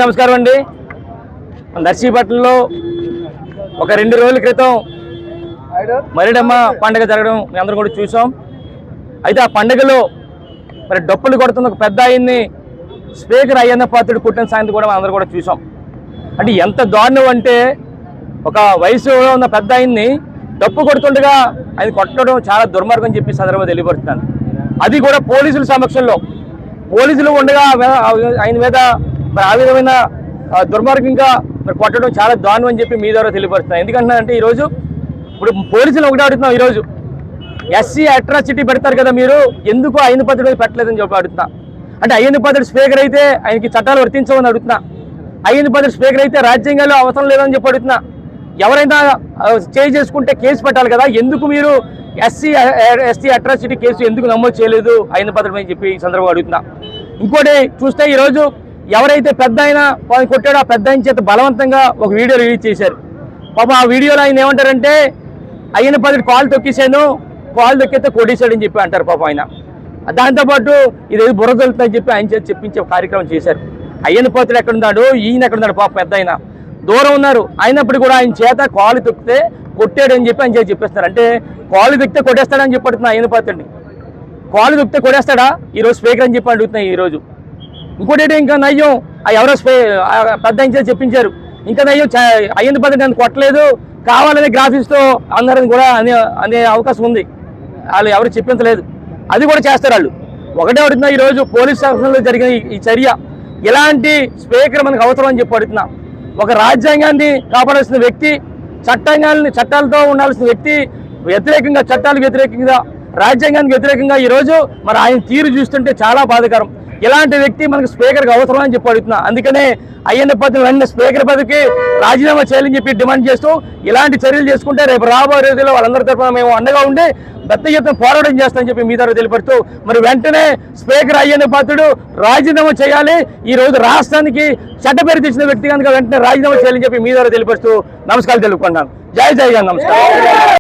నమస్కారం అండి. నర్సీపట్నంలో ఒక 2 రోజుల క్రితం మరిడమ్మ పండుగ జరగడం మీ అందరం కూడా చూసాం. అయితే ఆ పండుగలో మరి డప్పులు కొడుతున్న ఒక పెద్ద ఆయన్ని స్పీకర్ అయ్యన్న పాత్రుడు కుట్టిన సాయంత్రం కూడా అందరూ కూడా చూసాం. అంటే ఎంత దారుణం అంటే ఒక వయసులో ఉన్న పెద్ద ఆయన్ని డప్పు కొడుతుండగా ఆయన కొట్టడం చాలా దుర్మార్గం అని చెప్పి సందర్భంగా తెలియపడుతున్నాను. అది కూడా పోలీసుల సమక్షంలో, పోలీసులు ఉండగా ఆయన మీద మరి ఆ విధమైన దుర్మార్గంగా మరి కొట్టడం చాలా దారుణం అని చెప్పి మీ ద్వారా తెలియపరుస్తున్నాను. ఎందుకంటున్నానంటే ఈరోజు ఇప్పుడు పోలీసులు ఒకటే అడుగుతున్నాం, ఈరోజు ఎస్సీ అట్రాసిటీ పెడతారు కదా, మీరు ఎందుకు అయ్యన్న పాత్రుడు పెట్టలేదని చెప్పి అడుగుతున్నా. అంటే అయ్యన్న పాత్రుడు స్పీకర్ అయితే ఆయనకి చట్టాలు వర్తించవని అడుగుతున్నా. అయ్యన్న పాత్రుడు స్పీకర్ అయితే రాజ్యాంగాల్లో అవసరం లేదని చెప్పి అడుగుతున్నా. ఎవరైనా చేసుకుంటే కేసు పెట్టాలి కదా, ఎందుకు మీరు ఎస్సీ అట్రాసిటీ కేసు ఎందుకు నమోదు చేయలేదు అయ్యన్న పాత్రుడు అని చెప్పి ఈ సందర్భంగా అడుగుతున్నా. ఇంకోటి చూస్తే ఈరోజు ఎవరైతే పెద్ద ఆయన కొట్టాడో ఆ పెద్ద ఆయన చేత బలవంతంగా ఒక వీడియో రిలీజ్ చేశారు. పాపం ఆ వీడియోలో ఆయన ఏమంటారంటే అయ్యన్న పాత్రుడు కాలు తొక్కేశాను, కాలు తొక్కితే కొట్టేశాడని చెప్పి అంటారు పాపం ఆయన. దాంతోపాటు ఇదేదో బుర్ర తొలుతుందని చెప్పి ఆయన చేత చెప్పించే కార్యక్రమం చేశారు. అయ్యన్న పాత్రుడు ఎక్కడున్నాడు, ఈయన ఎక్కడున్నాడు, పాపం పెద్ద ఆయన దూరం ఉన్నారు. అయినప్పుడు కూడా ఆయన చేత కాలు తొక్కితే కొట్టాడని చెప్పి ఆయన చేత చెప్పేస్తారు. అంటే కాలు తొక్కితే కొట్టేస్తాడని చెప్పి అడుగుతున్నా అయ్యన్న పాత్రుడిని. కాలు తొక్కితే కొట్టేస్తాడా ఈరోజు స్పీకర్ అని చెప్పి అడుగుతున్నాయి ఈరోజు. ఇంకోటి ఇంకా నయ్యం ఎవరో పెద్ద ఆయన చేత చెప్పించారు. ఇంకా నయ్యం అయ్యన్న పాత్రుడు నన్ను కొట్టలేదు, కావాలనే గ్రాఫిక్స్తో అందరిని కూడా అనే అవకాశం ఉంది. వాళ్ళు ఎవరు చెప్పించలేదు, అది కూడా చేస్తారు వాళ్ళు. ఒకటే అడుగుతున్నా, ఈరోజు పోలీస్ శాఖలో జరిగిన ఈ చర్య ఇలాంటి స్పీకర్ మనకు అవసరం అని చెప్పి అడుగుతున్నా. ఒక రాజ్యాంగాన్ని కాపాడాల్సిన వ్యక్తి, చట్టాలతో ఉండాల్సిన వ్యక్తి వ్యతిరేకంగా, చట్టాలకు వ్యతిరేకంగా, రాజ్యాంగానికి వ్యతిరేకంగా ఈరోజు మరి ఆయన తీరు చూస్తుంటే చాలా బాధాకరం. ఇలాంటి వ్యక్తి మనకు స్పీకర్కి అవసరం అని చెప్పి అడుగుతున్నా. అందుకనే అయ్యన్న పాత్రుడు వెంటనే స్పీకర్ పదవికి రాజీనామా చేయాలని చెప్పి డిమాండ్ చేస్తూ ఇలాంటి చర్యలు చేసుకుంటే రేపు రాబోయే రోజుల్లో వాళ్ళందరి తరఫున మేము అండగా ఉండి పెద్ద ఎత్తున పోరాటం చేస్తామని చెప్పి మీ ద్వారా తెలియపడుతూ మరి వెంటనే స్పీకర్ అయ్యన్న పాత్రుడు రాజీనామా చేయాలి. ఈ రోజు రాష్ట్రానికి చెడ్డ పేరు తెచ్చిన వ్యక్తి కనుక వెంటనే రాజీనామా చేయాలని చెప్పి మీ ద్వారా తెలియపరుస్తూ నమస్కారాలు తెలుపుకుంటున్నాను. జై జై గారు, నమస్కారం.